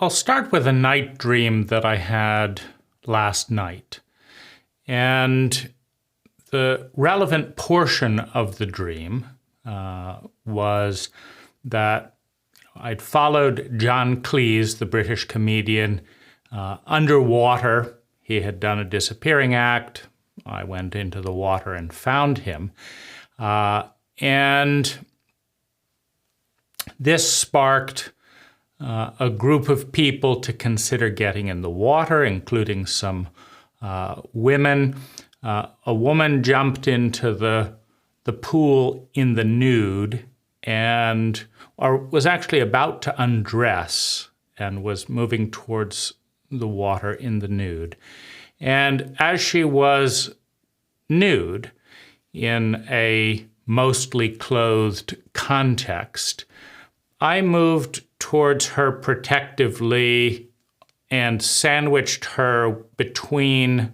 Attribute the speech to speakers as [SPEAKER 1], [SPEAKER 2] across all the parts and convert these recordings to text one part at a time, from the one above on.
[SPEAKER 1] I'll start with a night dream that I had last night. And the relevant portion of the dream was that I'd followed John Cleese, the British comedian, underwater. He had done a disappearing act. I went into the water and found him. And this sparked a group of people to consider getting in the water, including some women. A woman jumped into the pool in the nude or was actually about to undress and was moving towards the water in the nude. And as she was nude in a mostly clothed context, I moved towards her protectively and sandwiched her between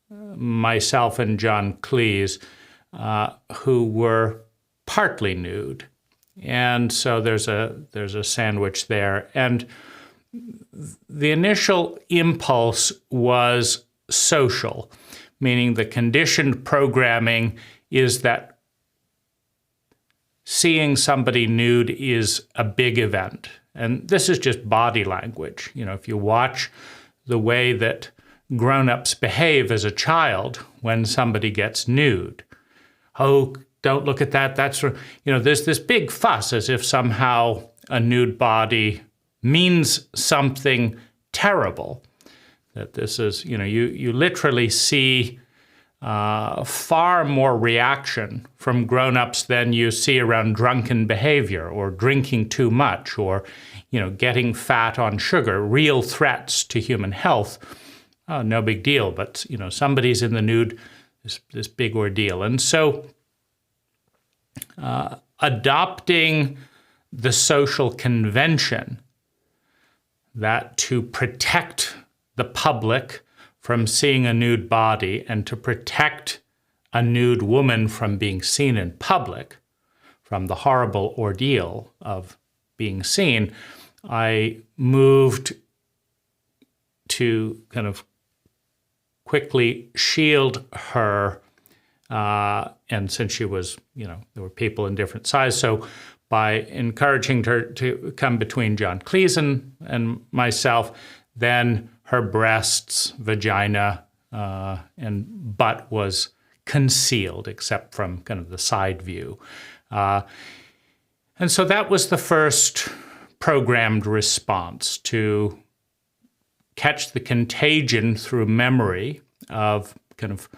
[SPEAKER 1] myself and John Cleese, who were partly nude. And so there's a sandwich there. And the initial impulse was social, meaning the conditioned programming is that seeing somebody nude is a big event. And this is just body language. You know, if you watch the way that grown-ups behave as a child when somebody gets nude, oh, don't look at that. That's, you know, there's this big fuss as if somehow a nude body means something terrible. That this is, you know, you literally see far more reaction from grown-ups than you see around drunken behavior or drinking too much or, you know, getting fat on sugar, real threats to human health. No big deal, but, you know, somebody's in the nude, this big ordeal. And so adopting the social convention that to protect the public from seeing a nude body and to protect a nude woman from being seen in public, from the horrible ordeal of being seen, I moved to kind of quickly shield her. And since she was, you know, there were people in different sizes, so by encouraging her to come between John Cleese and myself, then her breasts, vagina, and butt was concealed except from kind of the side view. And so that was the first programmed response, to catch the contagion through memory of kind of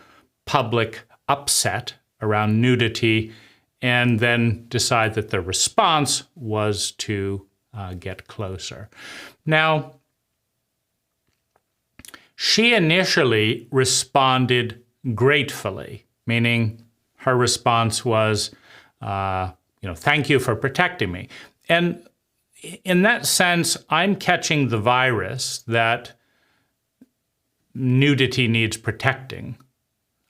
[SPEAKER 1] public upset around nudity, and then decide that the response was to get closer. Now, she initially responded gratefully, meaning her response was, thank you for protecting me. And in that sense, I'm catching the virus that nudity needs protecting,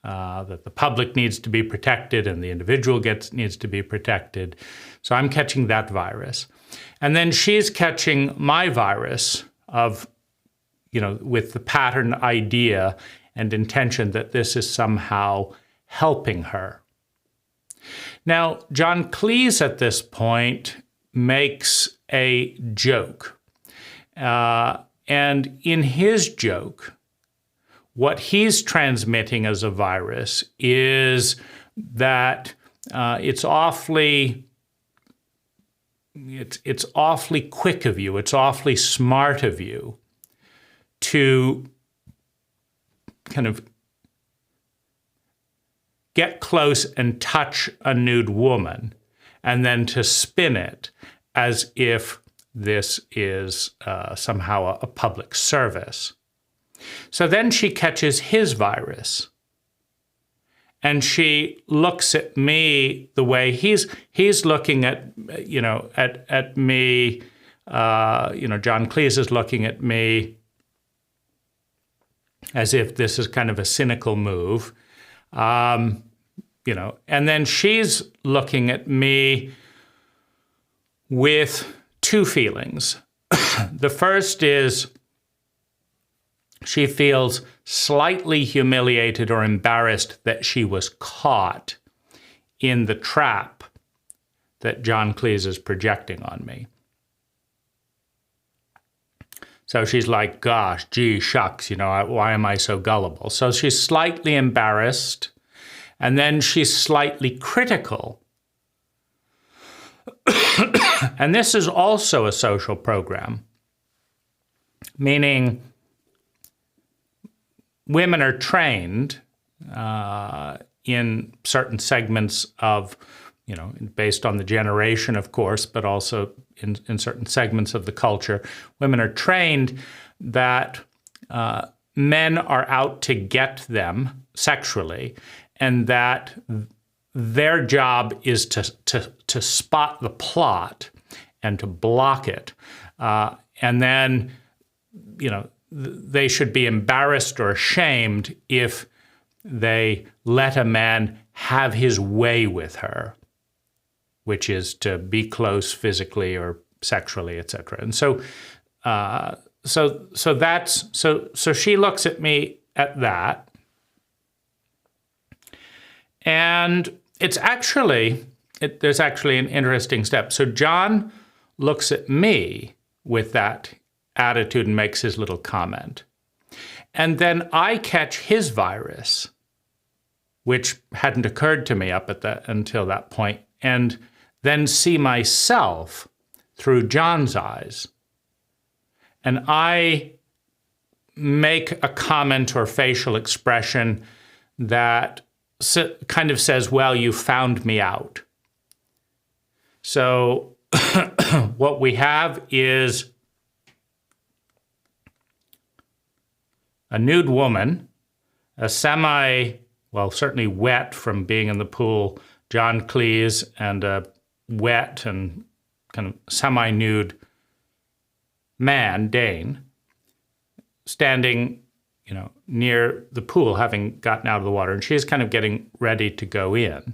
[SPEAKER 1] that the public needs to be protected and the individual needs to be protected. So I'm catching that virus. And then she's catching my virus of, with the pattern idea and intention that this is somehow helping her. Now, John Cleese at this point makes a joke. And in his joke, what he's transmitting as a virus is that it's awfully quick of you, it's awfully smart of you to kind of get close and touch a nude woman and then to spin it as if this is somehow a public service. So then she catches his virus and she looks at me the way he's looking at me, John Cleese is looking at me as if this is kind of a cynical move, and then she's looking at me with two feelings. The first is she feels slightly humiliated or embarrassed that she was caught in the trap that John Cleese is projecting on me. So she's like, gosh, gee, shucks, why am I so gullible? So she's slightly embarrassed, and then she's slightly critical. And this is also a social program, meaning women are trained in certain segments of, based on the generation, of course, but also in certain segments of the culture, women are trained that men are out to get them sexually, and that their job is to spot the plot and to block it. And then, they should be embarrassed or ashamed if they let a man have his way with her, which is to be close physically or sexually, etc. And so she looks at me at that. And there's actually an interesting step. So John looks at me with that attitude and makes his little comment. And then I catch his virus, which hadn't occurred to me until that point, and then see myself through John's eyes. And I make a comment or facial expression that kind of says, well, you found me out. So what we have is a nude woman, certainly wet from being in the pool, John Cleese, and a wet and kind of semi-nude man, Dane, standing, near the pool, having gotten out of the water, and she's kind of getting ready to go in.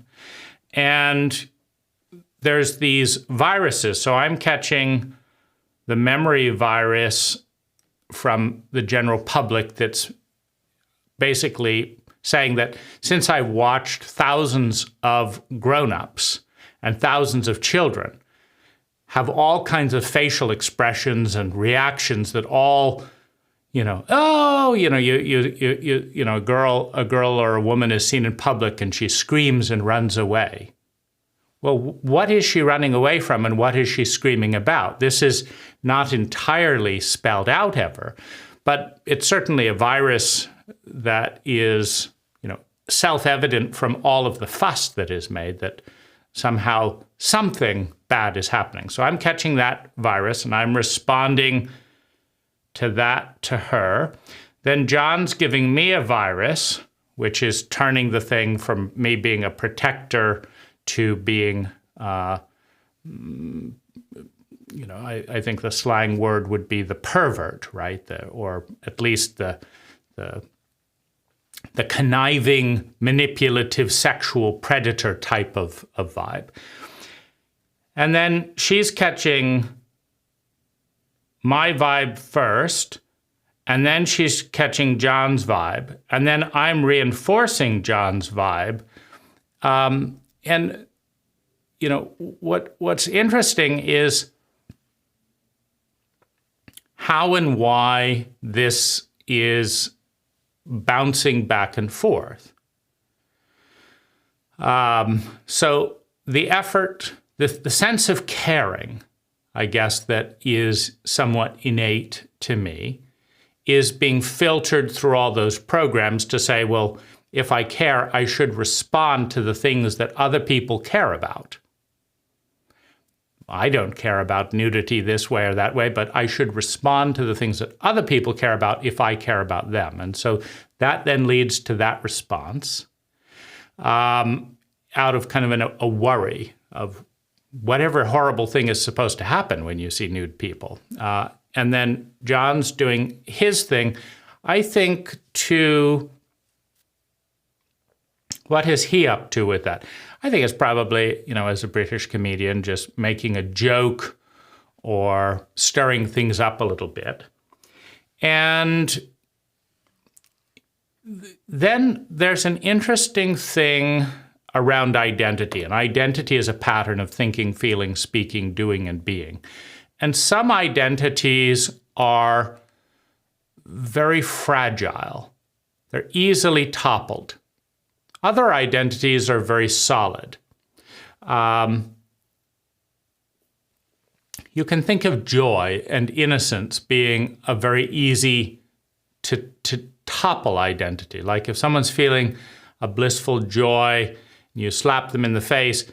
[SPEAKER 1] And there's these viruses. So I'm catching the memory virus from the general public that's basically saying that since I watched thousands of grown-ups and thousands of children have all kinds of facial expressions and reactions that all, a girl or a woman is seen in public and she screams and runs away. Well, what is she running away from and what is she screaming about? This is not entirely spelled out ever, but it's certainly a virus that is, self-evident from all of the fuss that is made that somehow something bad is happening. So I'm catching that virus and I'm responding to that to her. Then John's giving me a virus, which is turning the thing from me being a protector to being, I think the slang word would be the pervert, right? Or at least the conniving, manipulative, sexual predator type of vibe. And then she's catching my vibe first, and then she's catching John's vibe, and then I'm reinforcing John's vibe. And what's interesting is how and why this is bouncing back and forth. So the effort, the sense of caring, I guess, that is somewhat innate to me, is being filtered through all those programs to say, well, if I care, I should respond to the things that other people care about. I don't care about nudity this way or that way, but I should respond to the things that other people care about if I care about them. And so that then leads to that response out of kind of a worry of whatever horrible thing is supposed to happen when you see nude people. And then John's doing his thing, I think, to what is he up to with that? I think it's probably, as a British comedian, just making a joke or stirring things up a little bit. And then there's an interesting thing around identity. And identity is a pattern of thinking, feeling, speaking, doing, and being. And some identities are very fragile. They're easily toppled. Other identities are very solid. You can think of joy and innocence being a very easy to topple identity. Like if someone's feeling a blissful joy, and you slap them in the face,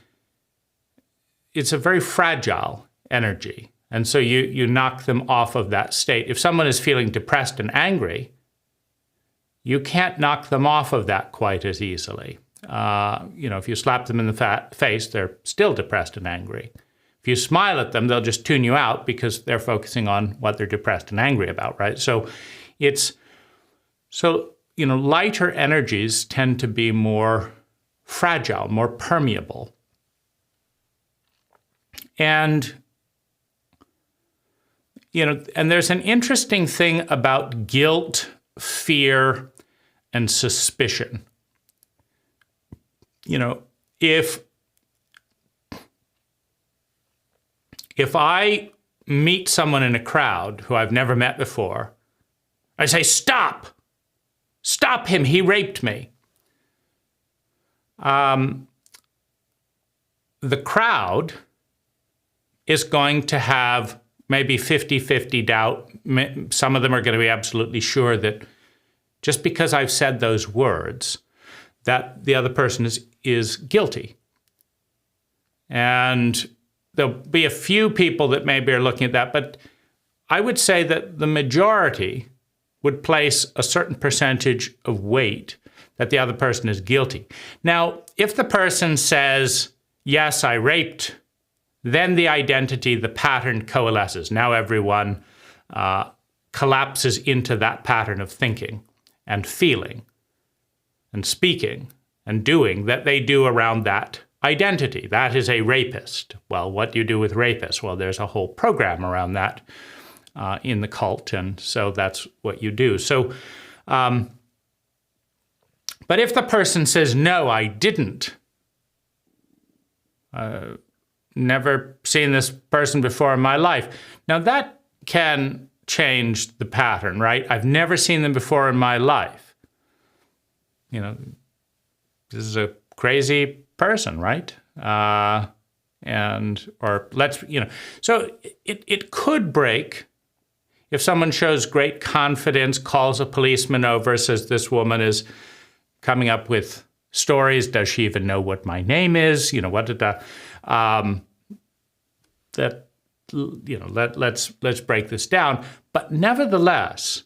[SPEAKER 1] it's a very fragile energy. And so you knock them off of that state. If someone is feeling depressed and angry, you can't knock them off of that quite as easily. If you slap them in the face, they're still depressed and angry. If you smile at them, they'll just tune you out because they're focusing on what they're depressed and angry about, right? So lighter energies tend to be more fragile, more permeable. And there's an interesting thing about guilt, fear, and suspicion. If I meet someone in a crowd who I've never met before, I say, "Stop! Stop him, he raped me." The crowd is going to have maybe 50-50 doubt. Some of them are going to be absolutely sure that just because I've said those words, that the other person is guilty. And there'll be a few people that maybe are looking at that, but I would say that the majority would place a certain percentage of weight that the other person is guilty. Now, if the person says, "Yes, I raped," then the identity, the pattern coalesces. Now everyone collapses into that pattern of thinking and feeling and speaking and doing that they do around that identity. That is a rapist. Well, what do you do with rapists? Well, there's a whole program around that in the cult, and so that's what you do. So, but if the person says, "No, I didn't," never seen this person before in my life. Now that can change the pattern, right? I've never seen them before in my life. This is a crazy person, right? So it could break if someone shows great confidence, calls a policeman over, says this woman is coming up with stories. Does she even know what my name is? Let's break this down. But nevertheless,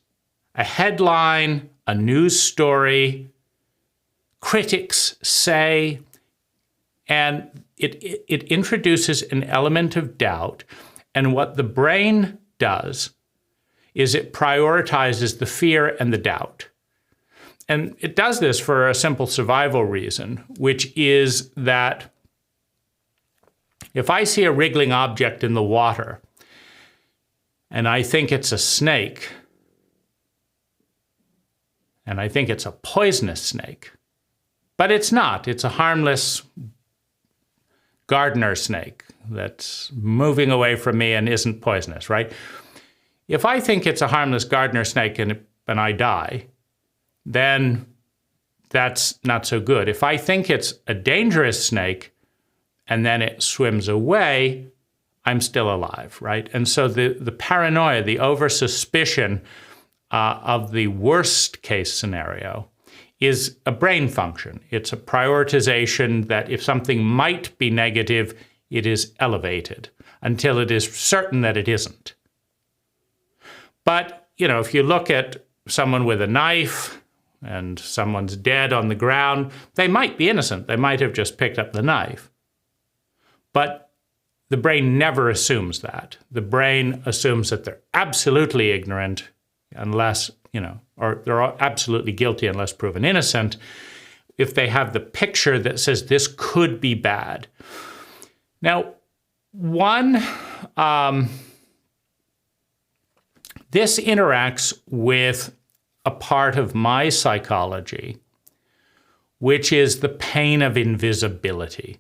[SPEAKER 1] a headline, a news story, critics say, and it introduces an element of doubt. And what the brain does is it prioritizes the fear and the doubt. And it does this for a simple survival reason, which is that if I see a wriggling object in the water and I think it's a snake, and I think it's a poisonous snake, but it's not. It's a harmless gardener snake that's moving away from me and isn't poisonous, right? If I think it's a harmless gardener snake and I die, then that's not so good. If I think it's a dangerous snake and then it swims away, I'm still alive, right? And so the paranoia, the over-suspicion of the worst case scenario is a brain function. It's a prioritization that if something might be negative, it is elevated until it is certain that it isn't. But, if you look at someone with a knife and someone's dead on the ground, they might be innocent. They might have just picked up the knife. But the brain never assumes that. The brain assumes that they're absolutely ignorant unless, or they're absolutely guilty unless proven innocent, if they have the picture that says this could be bad. Now, one This interacts with a part of my psychology, which is the pain of invisibility,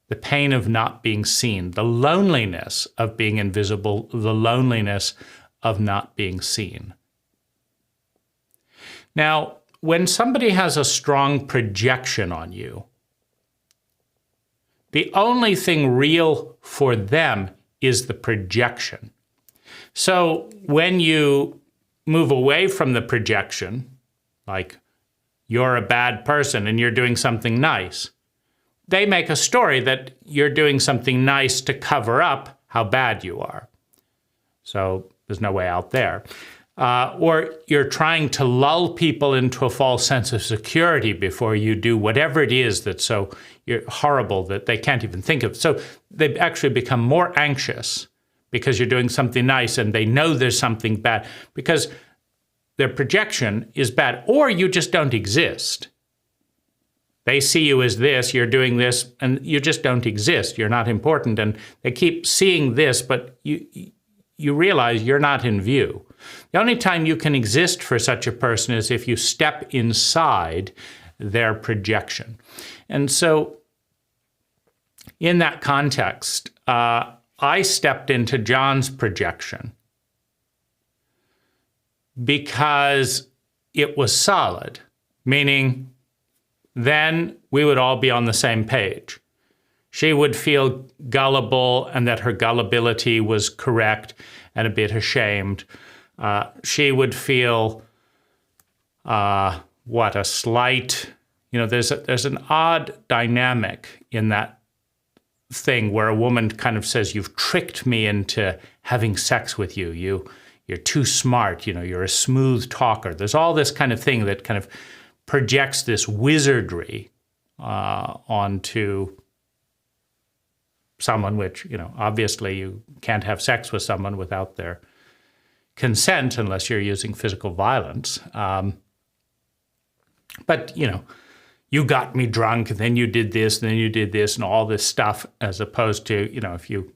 [SPEAKER 1] the pain of not being seen, the loneliness of being invisible, the loneliness of not being seen. Now, when somebody has a strong projection on you, the only thing real for them is the projection. So when you move away from the projection, like you're a bad person and you're doing something nice, they make a story that you're doing something nice to cover up how bad you are. So there's no way out there. Or you're trying to lull people into a false sense of security before you do whatever it is that's so horrible that they can't even think of. So they actually become more anxious because you're doing something nice and they know there's something bad because their projection is bad, or you just don't exist. They see you as this, you're doing this, and you just don't exist. You're not important, and they keep seeing this, but you realize you're not in view. The only time you can exist for such a person is if you step inside their projection. And so in that context, I stepped into John's projection because it was solid, meaning then we would all be on the same page. She would feel gullible and that her gullibility was correct and a bit ashamed. She would feel, a slight, there's an odd dynamic in that thing where a woman kind of says, you've tricked me into having sex with you. You're too smart, you're a smooth talker. There's all this kind of thing that kind of projects this wizardry onto someone, which, obviously you can't have sex with someone without their consent unless you're using physical violence. But, you got me drunk, and then you did this, and then you did this, and all this stuff, as opposed to, if you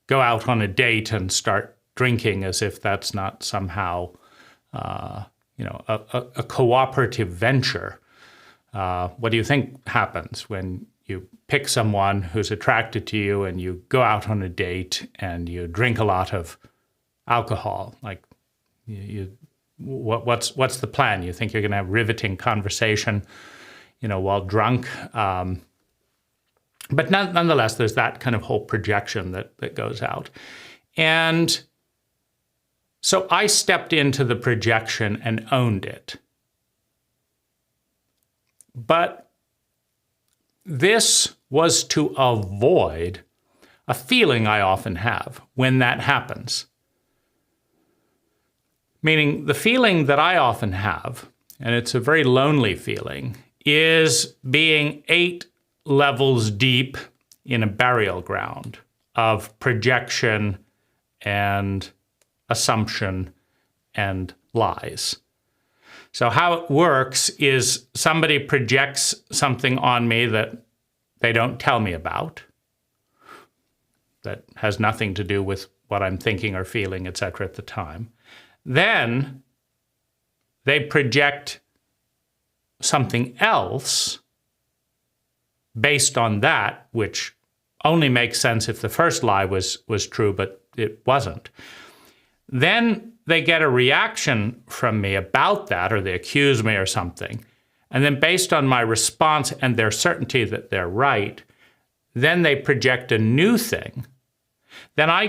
[SPEAKER 1] go out on a date and start drinking as if that's not somehow, a cooperative venture. What do you think happens when you pick someone who's attracted to you and you go out on a date and you drink a lot of alcohol? Like, what's the plan? You think you're going to have riveting conversation, while drunk? But nonetheless, there's that kind of whole projection that goes out. And so I stepped into the projection and owned it. But this was to avoid a feeling I often have when that happens. Meaning the feeling that I often have, and it's a very lonely feeling, is being 8 levels deep in a burial ground of projection and assumption and lies. So how it works is somebody projects something on me that they don't tell me about, that has nothing to do with what I'm thinking or feeling, etc. at the time. Then they project something else based on that, which only makes sense if the first lie was true, but it wasn't. Then they get a reaction from me about that, or they accuse me or something. And then based on my response and their certainty that they're right, then they project a new thing. Then I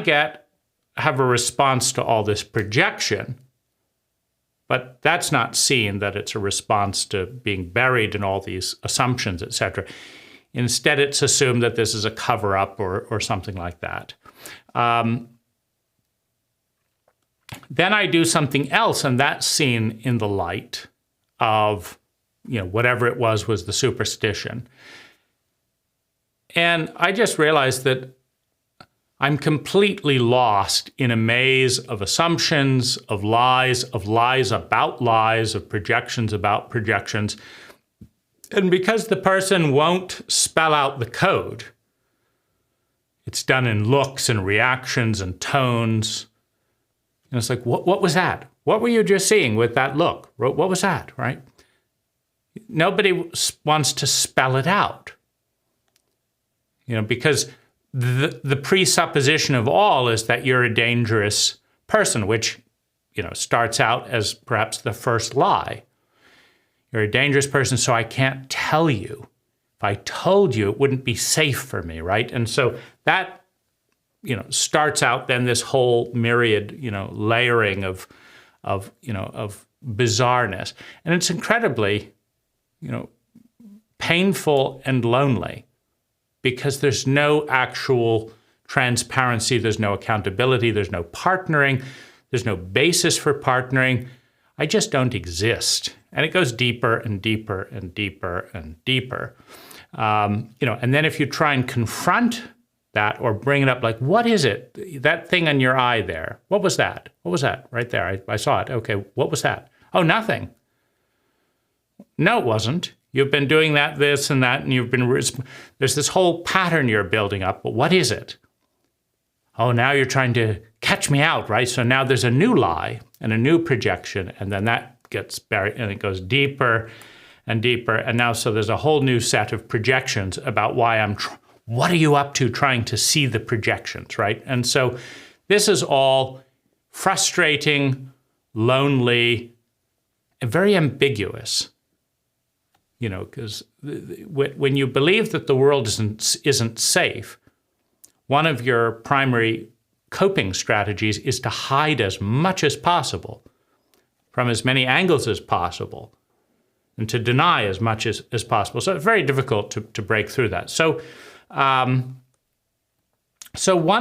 [SPEAKER 1] have a response to all this projection, but that's not seen that it's a response to being buried in all these assumptions, etc. Instead, it's assumed that this is a cover-up or something like that. Then I do something else, and that's seen in the light of, whatever it was the superstition. And I just realized that I'm completely lost in a maze of assumptions, of lies about lies, of projections about projections. And because the person won't spell out the code, it's done in looks and reactions and tones, And it's like, what was that? What were you just seeing with that look? What was that, right? Nobody wants to spell it out, because the presupposition of all is that you're a dangerous person, which, starts out as perhaps the first lie. You're a dangerous person, so I can't tell you. If I told you, it wouldn't be safe for me, right? And so that, starts out then this whole myriad, layering of bizarreness. And it's incredibly, painful and lonely because there's no actual transparency, there's no accountability, there's no partnering, there's no basis for partnering. I just don't exist. And it goes deeper and deeper and deeper and deeper. And then if you try and confront that or bring it up, like, what is it? That thing on your eye there, what was that? What was that? Right there, I saw it. Okay, what was that? Oh, nothing. No, it wasn't. You've been doing that, this, and that, and there's this whole pattern you're building up, but what is it? Oh, now you're trying to catch me out, right? So now there's a new lie and a new projection, and then that gets buried, and it goes deeper and deeper, and now so there's a whole new set of projections about why what are you up to trying to see the projections, right? And so this is all frustrating, lonely, and very ambiguous. Because when you believe that the world isn't safe, one of your primary coping strategies is to hide as much as possible from as many angles as possible and to deny as much as possible. So it's very difficult to break through that. So one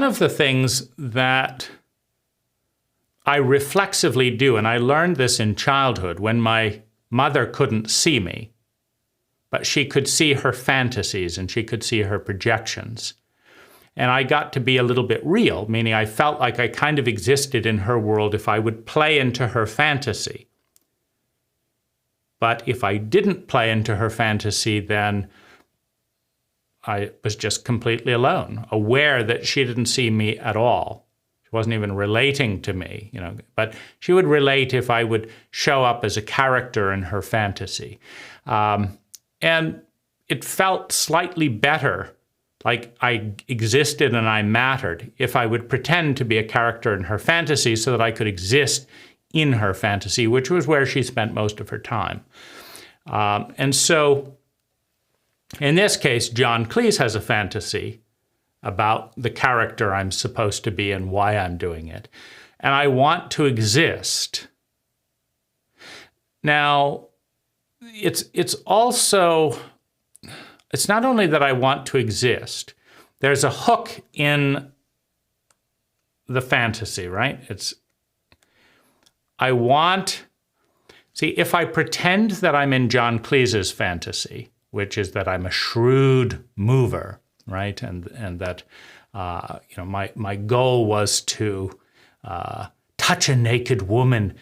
[SPEAKER 1] of the things that I reflexively do, and I learned this in childhood when my mother couldn't see me, but she could see her fantasies and she could see her projections. And I got to be a little bit real, meaning I felt like I kind of existed in her world if I would play into her fantasy. But if I didn't play into her fantasy, then I was just completely alone, aware that she didn't see me at all. She wasn't even relating to me, but she would relate if I would show up as a character in her fantasy. And it felt slightly better, like I existed and I mattered, if I would pretend to be a character in her fantasy so that I could exist in her fantasy, which was where she spent most of her time. And so in this case, John Cleese has a fantasy about the character I'm supposed to be and why I'm doing it. And I want to exist. Now, it's also, it's not only that I want to exist, there's a hook in the fantasy, right? If I pretend that I'm in John Cleese's fantasy, which is that I'm a shrewd mover, right? And that, my goal was to touch a naked woman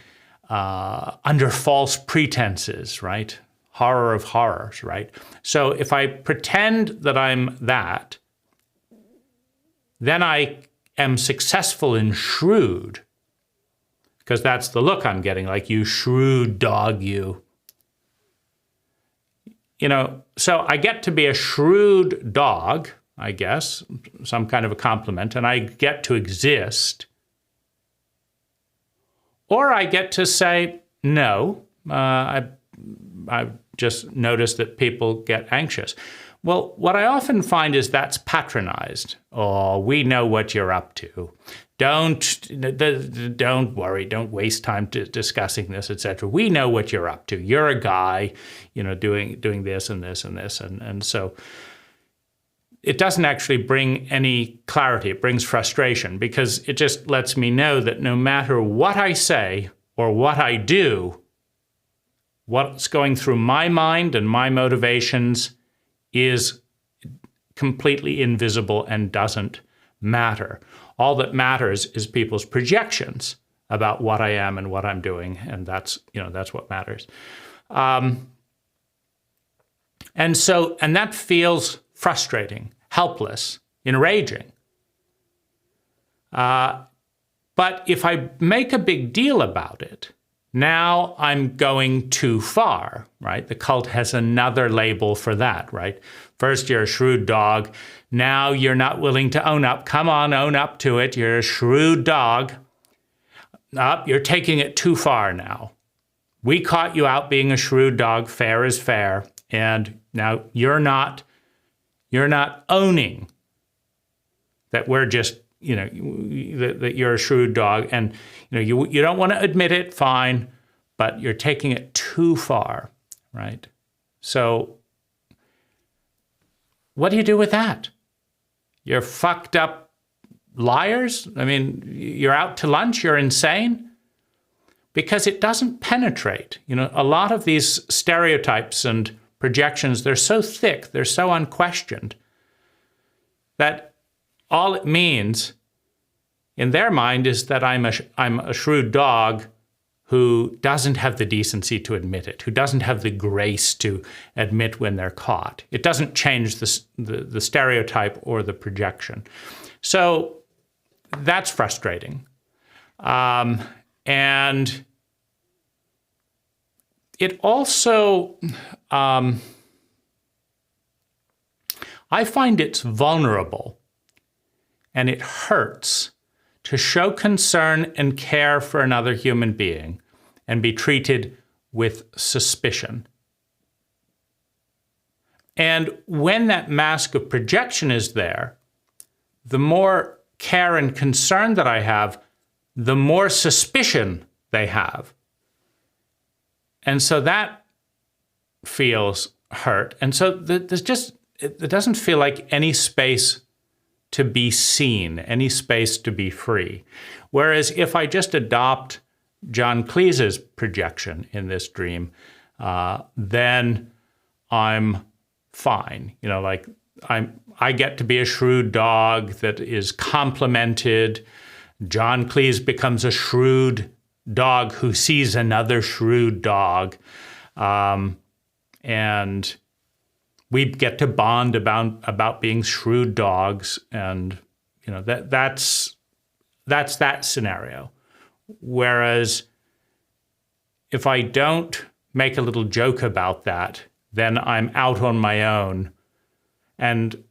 [SPEAKER 1] under false pretenses, right? Horror of horrors, right? So if I pretend that I'm that, then I am successful in shrewd, because that's the look I'm getting, like, you shrewd dog, you. So I get to be a shrewd dog, I guess, some kind of a compliment, and I get to exist. Or I get to say, no, I just noticed that people get anxious. Well, what I often find is that's patronized. Oh, we know what you're up to. Don't worry, don't waste time discussing this, etc. We know what you're up to. You're a guy, doing this and this and this. And so it doesn't actually bring any clarity. It brings frustration because it just lets me know that no matter what I say or what I do, what's going through my mind and my motivations is completely invisible and doesn't matter. All that matters is people's projections about what I am and what I'm doing, and that's what matters. And that feels frustrating, helpless, enraging. But But if I make a big deal about it, now I'm going too far, right? The cult has another label for that, right? First, you're a shrewd dog. Now you're not willing to own up. Come on, own up to it. You're a shrewd dog. You're taking it too far now. We caught you out being a shrewd dog. Fair is fair. And now you're not owning that we're just, that you're a shrewd dog. And, you don't want to admit it, fine, but you're taking it too far, right? So what do you do with that? You're fucked up liars? I mean, you're out to lunch, you're insane? Because it doesn't penetrate. A lot of these stereotypes and projections, they're so thick, they're so unquestioned, that all it means in their mind is that I'm a shrewd dog who doesn't have the decency to admit it, who doesn't have the grace to admit when they're caught. It doesn't change the stereotype or the projection. So that's frustrating. And it also, I find it's vulnerable and it hurts to show concern and care for another human being and be treated with suspicion. And when that mask of projection is there, the more care and concern that I have, the more suspicion they have. And so that feels hurt. And so there's just, it doesn't feel like any space to be seen, any space to be free. Whereas if I just adopt John Cleese's projection in this dream, then I'm fine. I get to be a shrewd dog that is complimented. John Cleese becomes a shrewd dog who sees another shrewd dog. And we get to bond about being shrewd dogs, and that's that scenario. Whereas if I don't make a little joke about that, then I'm out on my own. And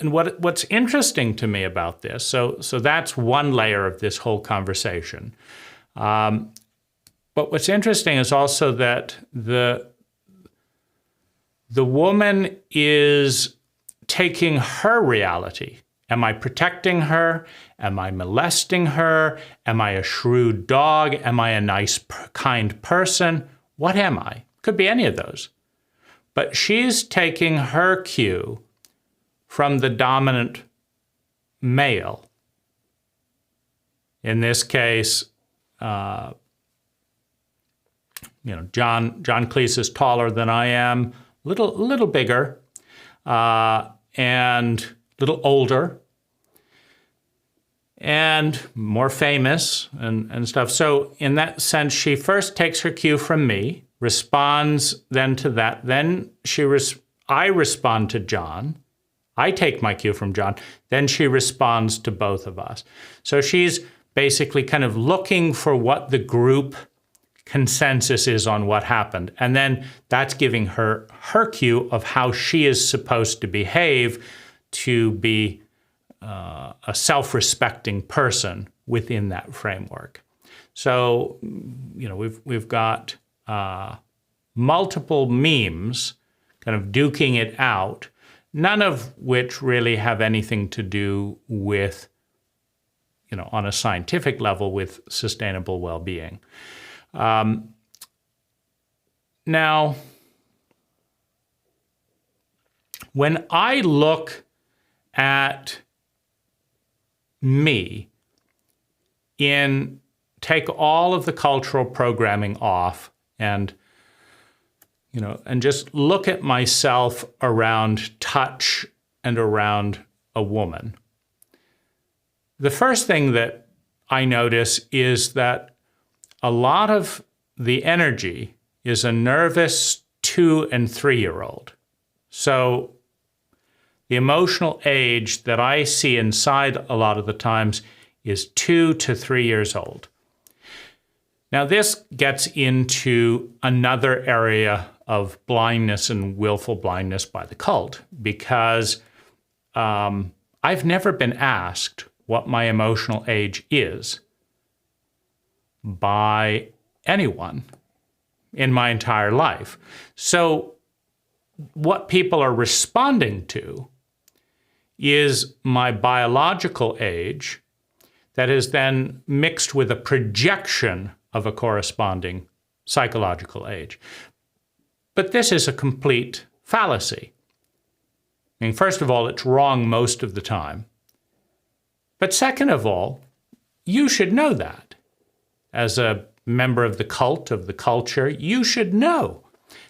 [SPEAKER 1] what's interesting to me about this, so that's one layer of this whole conversation. But what's interesting is also that the woman is taking her reality. Am I protecting her? Am I molesting her? Am I a shrewd dog? Am I a nice, kind person? What am I? Could be any of those. But she's taking her cue from the dominant male. In this case, John Cleese is taller than I am, little bigger, and a little older, and more famous and stuff. So in that sense, she first takes her cue from me, responds then to that. Then I respond to John. I take my cue from John. Then she responds to both of us. So she's basically kind of looking for what the group consensus is on what happened. And then that's giving her cue of how she is supposed to behave to be a self-respecting person within that framework. So, we've got multiple memes kind of duking it out, none of which really have anything to do with, on a scientific level, with sustainable well-being. Now, when I look at me take all of the cultural programming off and just look at myself around touch and around a woman, the first thing that I notice is that a lot of the energy is a nervous 2- and 3-year-old. So the emotional age that I see inside a lot of the times is 2 to 3 years old. Now, this gets into another area of blindness and willful blindness by the cult, because I've never been asked what my emotional age is by anyone in my entire life. So what people are responding to is my biological age that is then mixed with a projection of a corresponding psychological age. But this is a complete fallacy. I mean, first of all, it's wrong most of the time. But second of all, you should know that. As a member of the cult, of the culture, you should know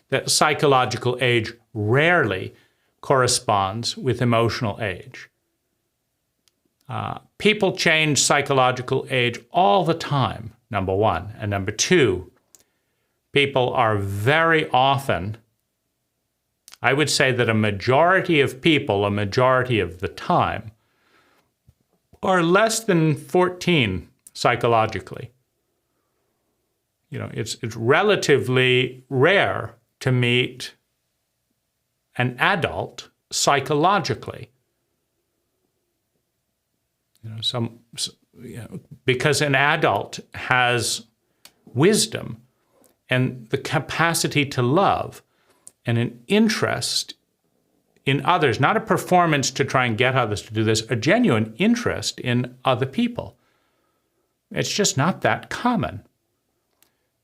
[SPEAKER 1] that psychological age rarely corresponds with emotional age. People change psychological age all the time, number one. And number two, people are very often, I would say that a majority of people, a majority of the time, are less than 14 psychologically. You know, it's relatively rare to meet an adult psychologically. Because an adult has wisdom and the capacity to love and an interest in others, not a performance to try and get others to do this, a genuine interest in other people. It's just not that common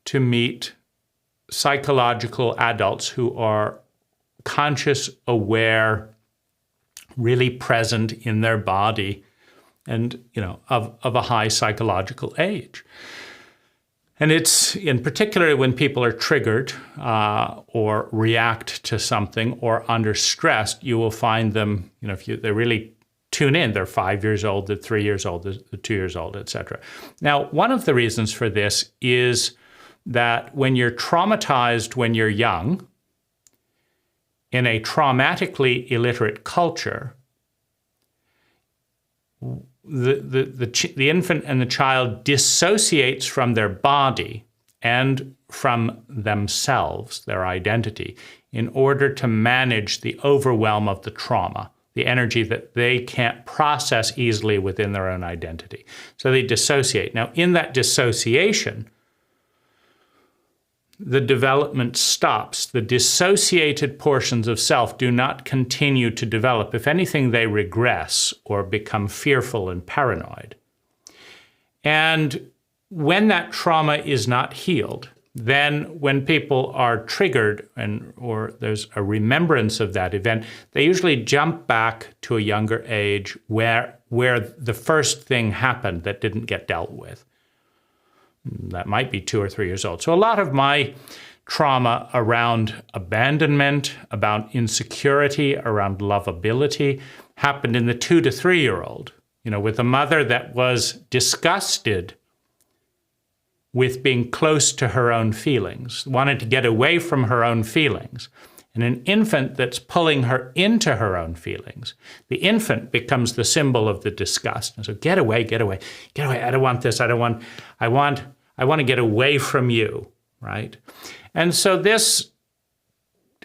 [SPEAKER 1] to meet psychological adults who are conscious, aware, really present in their body, and of a high psychological age. And it's in particular when people are triggered or react to something or under stress, you will find them, if they really tune in, they're 5 years old, they're 3 years old, they're 2 years old, etc. Now, one of the reasons for this is that when you're traumatized when you're young, in a traumatically illiterate culture, the infant and the child dissociates from their body and from themselves, their identity, in order to manage the overwhelm of the trauma, the energy that they can't process easily within their own identity. So they dissociate. Now, in that dissociation, the development stops. The dissociated portions of self do not continue to develop. If anything, they regress or become fearful and paranoid. And when that trauma is not healed, then when people are triggered or there's a remembrance of that event, they usually jump back to a younger age where the first thing happened that didn't get dealt with. That might be 2 or 3 years old. So a lot of my trauma around abandonment, about insecurity, around lovability happened in the 2 to 3 year old, with a mother that was disgusted with being close to her own feelings, wanted to get away from her own feelings, and an infant that's pulling her into her own feelings. The infant becomes the symbol of the disgust. And so get away, get away, get away. I don't want this. I want to get away from you, right? And so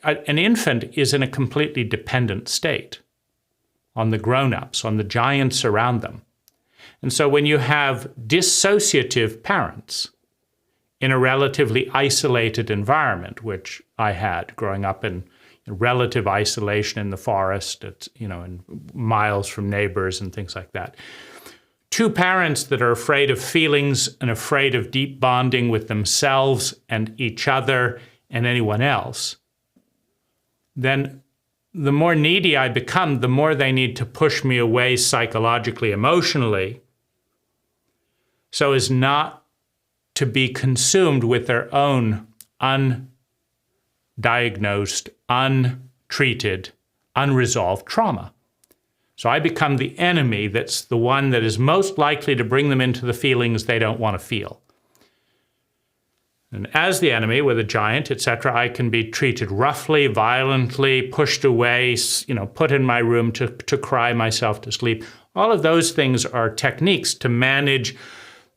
[SPEAKER 1] an infant is in a completely dependent state on the grown-ups, on the giants around them. And so when you have dissociative parents in a relatively isolated environment, which I had growing up in relative isolation in the forest, and miles from neighbors and things like that. Two parents that are afraid of feelings and afraid of deep bonding with themselves and each other and anyone else, then the more needy I become, the more they need to push me away psychologically, emotionally, so as not to be consumed with their own undiagnosed, untreated, unresolved trauma. So I become the enemy that's the one that is most likely to bring them into the feelings they don't want to feel. And as the enemy with a giant, etc., I can be treated roughly, violently, pushed away, put in my room to cry myself to sleep, All of those things are techniques to manage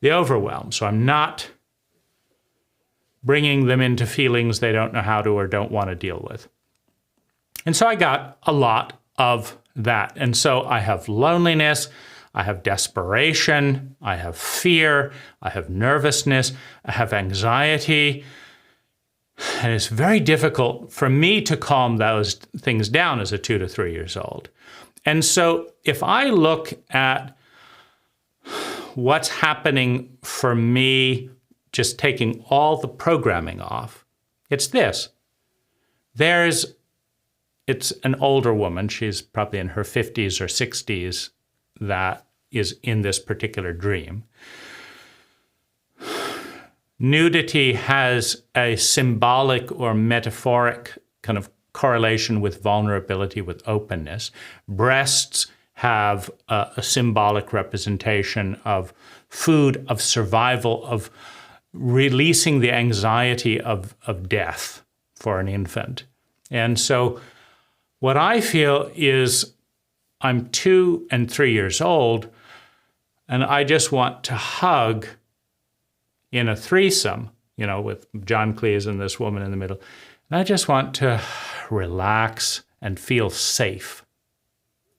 [SPEAKER 1] the overwhelm. So I'm not bringing them into feelings they don't know how to or don't want to deal with. And so I got a lot of that. And so I have loneliness, I have desperation, I have fear, I have nervousness, I have anxiety. And it's very difficult for me to calm those things down as a 2 to 3 years old. And so if I look at what's happening for me, just taking all the programming off, it's this. It's an older woman, she's probably in her 50s or 60s, that is in this particular dream. Nudity has a symbolic or metaphoric kind of correlation with vulnerability, with openness. Breasts have a symbolic representation of food, of survival, of releasing the anxiety of death for an infant. And so what I feel is I'm 2 and 3 years old, and I just want to hug in a threesome, with John Cleese and this woman in the middle. And I just want to relax and feel safe.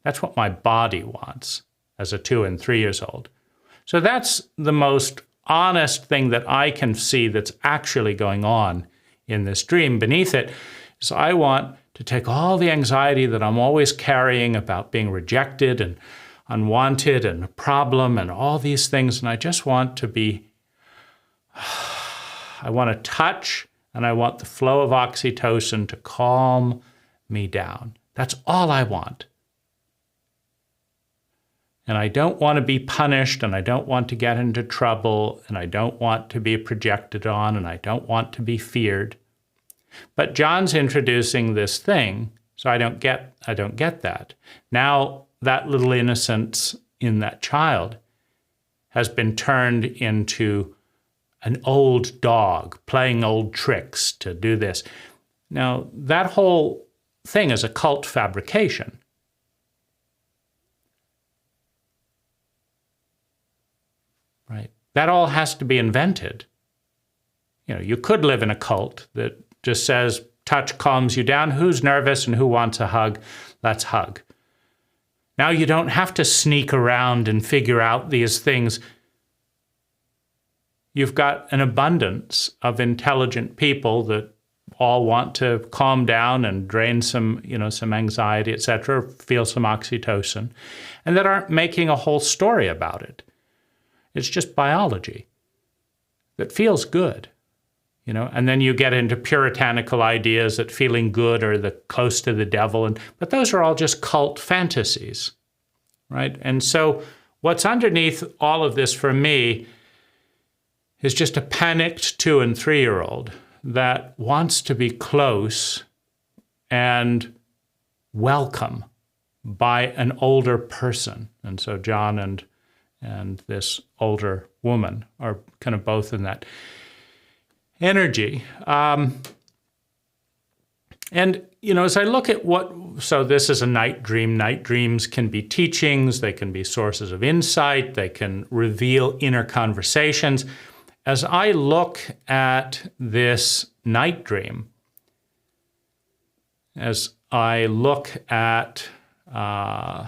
[SPEAKER 1] That's what my body wants as a 2 and 3 years old. So that's the most honest thing that I can see that's actually going on in this dream. Beneath it is I want to take all the anxiety that I'm always carrying about being rejected and unwanted and a problem and all these things, and I just want to I want to touch, and I want the flow of oxytocin to calm me down. That's all I want. And I don't want to be punished, and I don't want to get into trouble, and I don't want to be projected on, and I don't want to be feared. But John's introducing this thing, so I don't get that. Now that little innocence in that child has been turned into an old dog playing old tricks to do this. Now that whole thing is a cult fabrication. Right? That all has to be invented. You could live in a cult that just says, touch calms you down. Who's nervous and who wants a hug? Let's hug. Now you don't have to sneak around and figure out these things. You've got an abundance of intelligent people that all want to calm down and drain some anxiety, etc., feel some oxytocin, and that aren't making a whole story about it. It's just biology that feels good. And then you get into puritanical ideas that feeling good are the close to the devil, but those are all just cult fantasies, right? And so what's underneath all of this for me is just a panicked 2 and 3 year old that wants to be close and welcome by an older person. And so John and this older woman are kind of both in that energy. As I look at so this is a night dream. Night dreams can be teachings, they can be sources of insight, they can reveal inner conversations. As I look at this night dream, as I look at the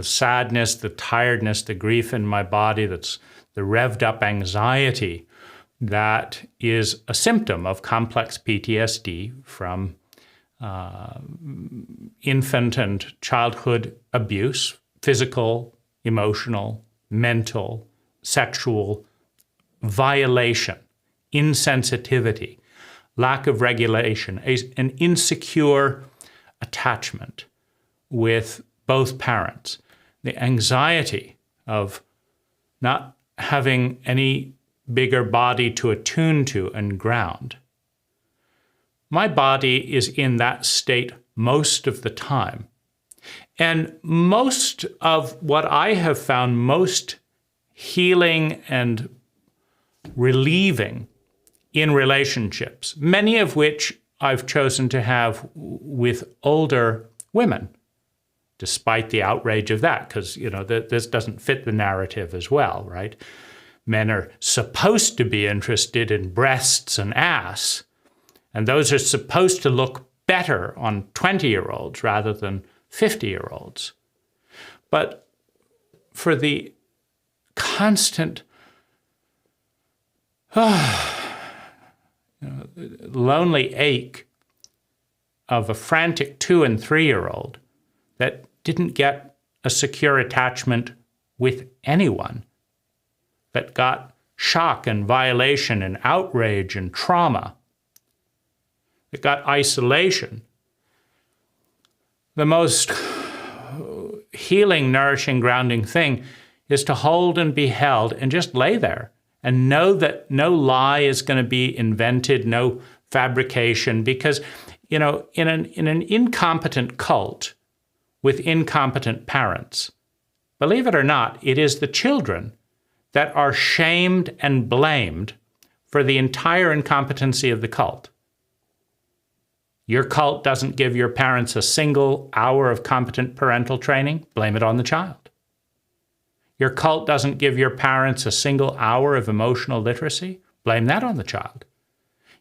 [SPEAKER 1] sadness, the tiredness, the grief in my body, that's the revved up anxiety that is a symptom of complex PTSD from infant and childhood abuse, physical, emotional, mental, sexual violation, insensitivity, lack of regulation, an insecure attachment with both parents, the anxiety of not having any bigger body to attune to and ground. My body is in that state most of the time. And most of what I have found most healing and relieving in relationships, many of which I've chosen to have with older women, despite the outrage of that, because, this doesn't fit the narrative as well, right? Men are supposed to be interested in breasts and ass, and those are supposed to look better on 20-year-olds rather than 50-year-olds. But for the constant lonely ache of a frantic 2- and 3-year-old that didn't get a secure attachment with anyone, that got shock and violation and outrage and trauma, that got isolation. The most healing, nourishing, grounding thing is to hold and be held and just lay there and know that no lie is going to be invented, no fabrication, because, in an incompetent cult with incompetent parents, believe it or not, it is the children that are shamed and blamed for the entire incompetency of the cult. Your cult doesn't give your parents a single hour of competent parental training, blame it on the child. Your cult doesn't give your parents a single hour of emotional literacy, blame that on the child.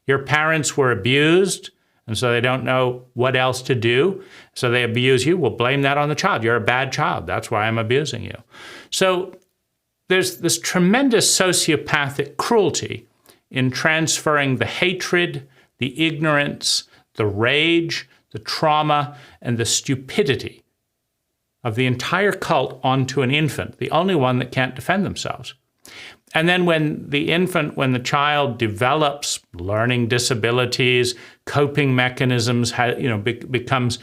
[SPEAKER 1] Your parents were abused, and so they don't know what else to do, so they abuse you, well, blame that on the child. You're a bad child, that's why I'm abusing you. So there's this tremendous sociopathic cruelty in transferring the hatred, the ignorance, the rage, the trauma, and the stupidity of the entire cult onto an infant, the only one that can't defend themselves. And then when the child develops learning disabilities, coping mechanisms, becomes,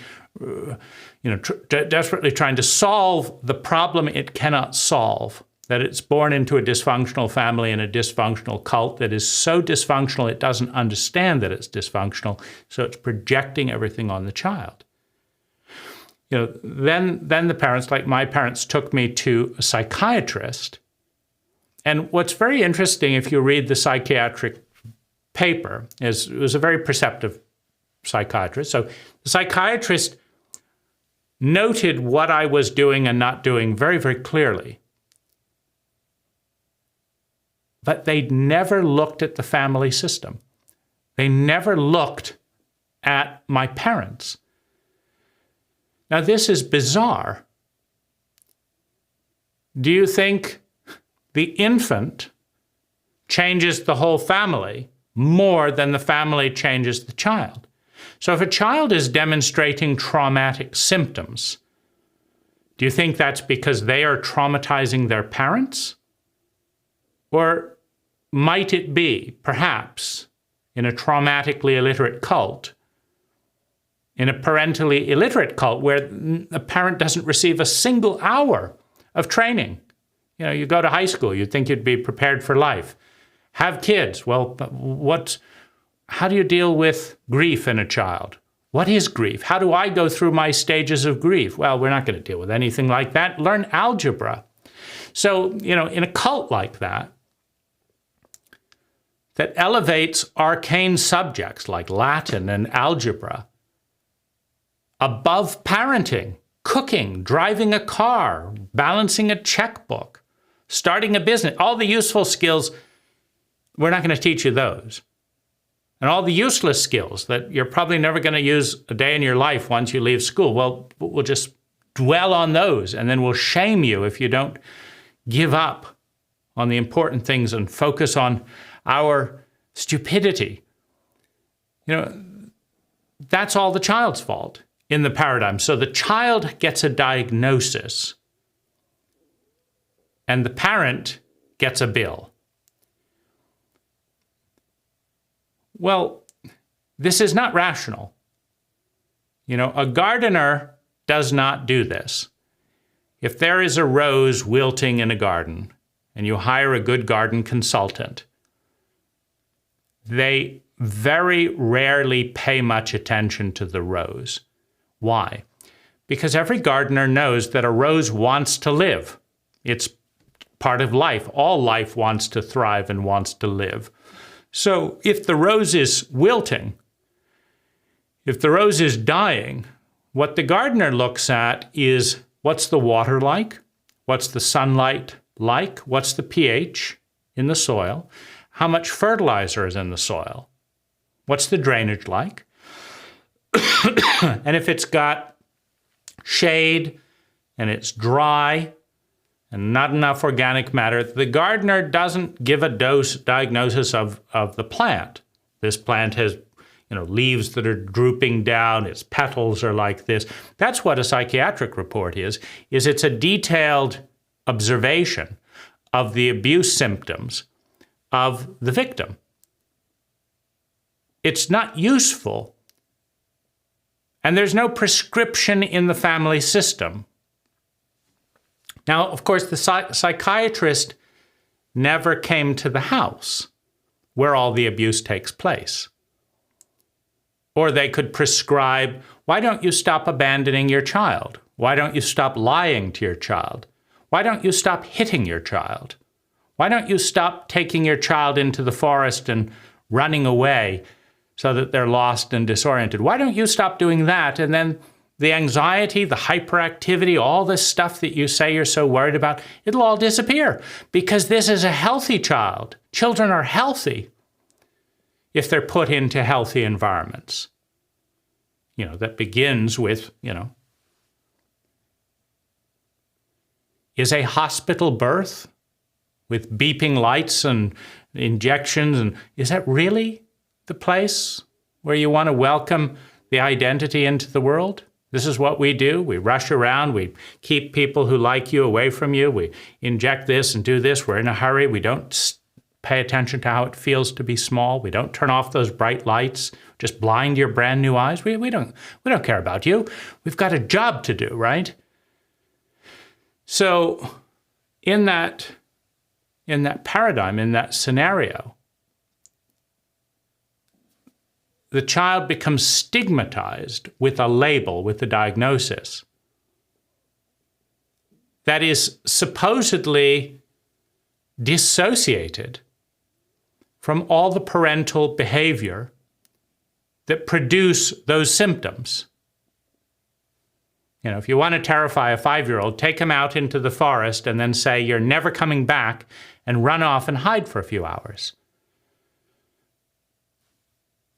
[SPEAKER 1] desperately trying to solve the problem it cannot solve, that it's born into a dysfunctional family and a dysfunctional cult that is so dysfunctional it doesn't understand that it's dysfunctional, so it's projecting everything on the child. Then the parents, like my parents, took me to a psychiatrist. And what's very interesting, if you read the psychiatric paper, is it was a very perceptive psychiatrist. So the psychiatrist noted what I was doing and not doing very, very clearly. But they never looked at the family system. They never looked at my parents. Now, this is bizarre. Do you think the infant changes the whole family more than the family changes the child? So if a child is demonstrating traumatic symptoms, do you think that's because they are traumatizing their parents? Or might it be, perhaps, in a traumatically illiterate cult, in a parentally illiterate cult where the parent doesn't receive a single hour of training? You go to high school, you'd think you'd be prepared for life. Have kids. Well, how do you deal with grief in a child? What is grief? How do I go through my stages of grief? Well, we're not going to deal with anything like that. Learn algebra. So, in a cult like that elevates arcane subjects like Latin and algebra above parenting, cooking, driving a car, balancing a checkbook, starting a business, all the useful skills, we're not going to teach you those. And all the useless skills that you're probably never going to use a day in your life once you leave school, well, we'll just dwell on those, and then we'll shame you if you don't give up on the important things and focus on our stupidity. That's all the child's fault in the paradigm. So the child gets a diagnosis, and the parent gets a bill. Well, this is not rational. A gardener does not do this. If there is a rose wilting in a garden, and you hire a good garden consultant, they very rarely pay much attention to the rose. Why? Because every gardener knows that a rose wants to live. It's part of life. All life wants to thrive and wants to live. So if the rose is wilting, if the rose is dying, What the gardener looks at is, what's the water like? What's the sunlight like? What's the pH in the soil? How much fertilizer is in the soil? What's the drainage like? And if it's got shade and it's dry and not enough organic matter, the gardener doesn't give a diagnosis of the plant. This plant has leaves that are drooping down, its petals are like this. That's what a psychiatric report is it's a detailed observation of the abuse symptoms of the victim. It's not useful, and there's no prescription in the family system. Now, of course, the psychiatrist never came to the house where all the abuse takes place. Or they could prescribe, why don't you stop abandoning your child? Why don't you stop lying to your child? Why don't you stop hitting your child? Why don't you stop taking your child into the forest and running away so that they're lost and disoriented? Why don't you stop doing that? And then the anxiety, the hyperactivity, all this stuff that you say you're so worried about, it'll all disappear because this is a healthy child. Children are healthy if they're put into healthy environments. That begins with, is a hospital birth with beeping lights and injections, and is that really the place where you want to welcome the identity into the world? This is what we do. We rush around. We keep people who like you away from you. We inject this and do this. We're in a hurry. We don't pay attention to how it feels to be small. We don't turn off those bright lights, just blind your brand new eyes. We don't care about you. We've got a job to do, right? So in that paradigm, in that scenario, the child becomes stigmatized with a label, with a diagnosis that is supposedly dissociated from all the parental behavior that produce those symptoms. If you want to terrify a 5-year-old, take him out into the forest and then say, you're never coming back, and run off and hide for a few hours.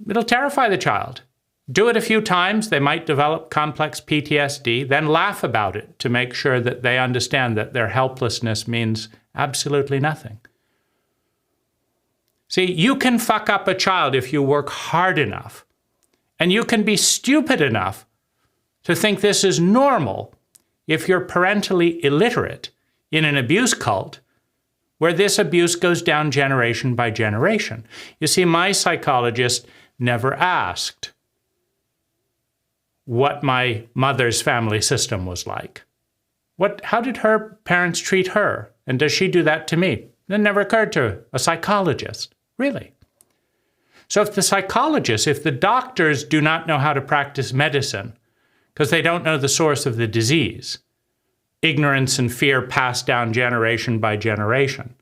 [SPEAKER 1] It'll terrify the child. Do it a few times, they might develop complex PTSD, then laugh about it to make sure that they understand that their helplessness means absolutely nothing. See, you can fuck up a child if you work hard enough, and you can be stupid enough to think this is normal if you're parentally illiterate in an abuse cult where this abuse goes down generation by generation. You see, my psychologist never asked what my mother's family system was like. How did her parents treat her? And does she do that to me? That never occurred to a psychologist, really. So if the doctors do not know how to practice medicine because they don't know the source of the disease, ignorance and fear passed down generation by generation,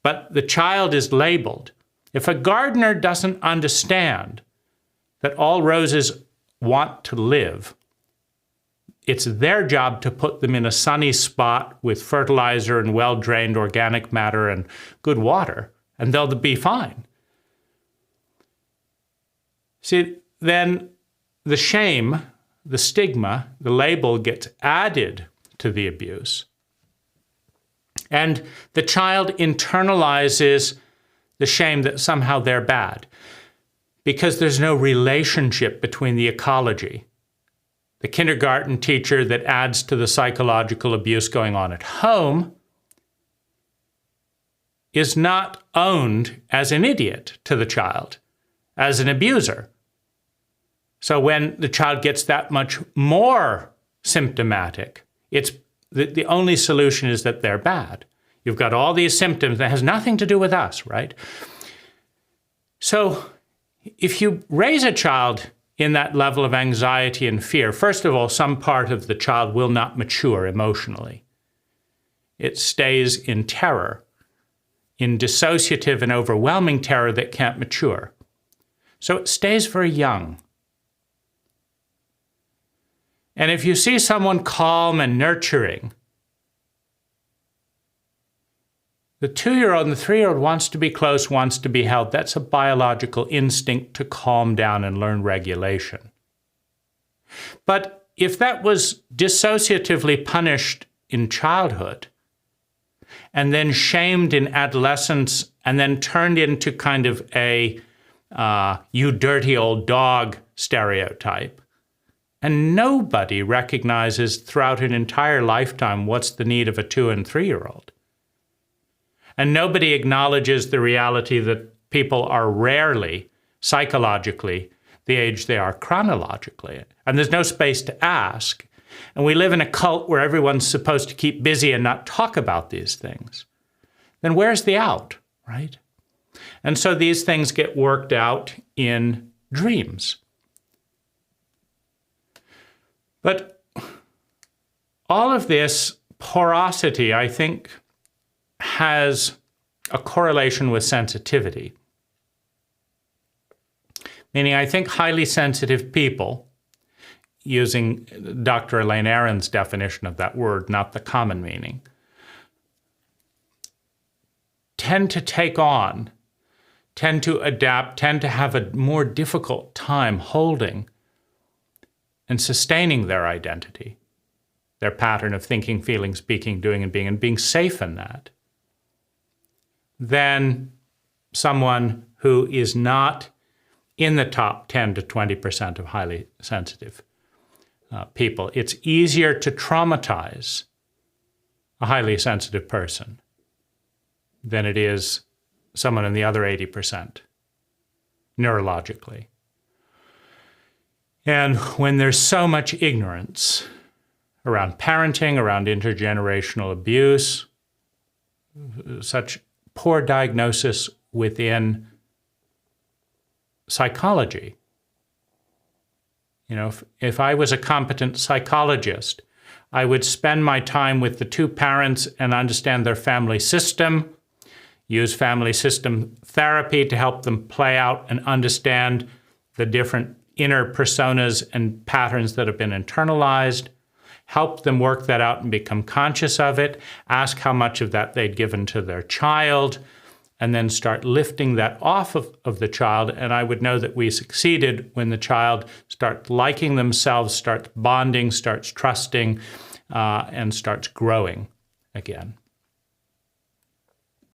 [SPEAKER 1] but the child is labeled. If a gardener doesn't understand that all roses want to live, it's their job to put them in a sunny spot with fertilizer and well-drained organic matter and good water, and they'll be fine. See, then the shame, the stigma, the label gets added to the abuse. And the child internalizes the shame that somehow they're bad because there's no relationship between the ecology. The kindergarten teacher that adds to the psychological abuse going on at home is not owned as an idiot to the child, as an abuser. So when the child gets that much more symptomatic, it's the only solution is that they're bad. You've got all these symptoms that has nothing to do with us, right? So if you raise a child in that level of anxiety and fear, first of all, some part of the child will not mature emotionally. It stays in terror, in dissociative and overwhelming terror that can't mature. So it stays very young. And if you see someone calm and nurturing, the 2-year-old and the 3-year-old wants to be close, wants to be held. That's a biological instinct to calm down and learn regulation. But if that was dissociatively punished in childhood, and then shamed in adolescence, and then turned into kind of a you dirty old dog stereotype, and nobody recognizes throughout an entire lifetime what's the need of a 2- and 3-year-old. And nobody acknowledges the reality that people are rarely, psychologically, the age they are chronologically. And there's no space to ask. And we live in a cult where everyone's supposed to keep busy and not talk about these things. Then where's the out, right? And so these things get worked out in dreams. But all of this porosity, I think, has a correlation with sensitivity. Meaning, I think highly sensitive people, using Dr. Elaine Aron's definition of that word, not the common meaning, tend to take on, tend to adapt, tend to have a more difficult time holding and sustaining their identity, their pattern of thinking, feeling, speaking, doing, and being safe in that, than someone who is not in the top 10 to 20% of highly sensitive people. It's easier to traumatize a highly sensitive person than it is someone in the other 80% neurologically. And when there's so much ignorance around parenting, around intergenerational abuse, such poor diagnosis within psychology. You know, if I was a competent psychologist, I would spend my time with the two parents and understand their family system, use family system therapy to help them play out and understand the different inner personas and patterns that have been internalized, help them work that out and become conscious of it, ask how much of that they'd given to their child, and then start lifting that off of the child. And I would know that we succeeded when the child starts liking themselves, starts bonding, starts trusting, and starts growing again.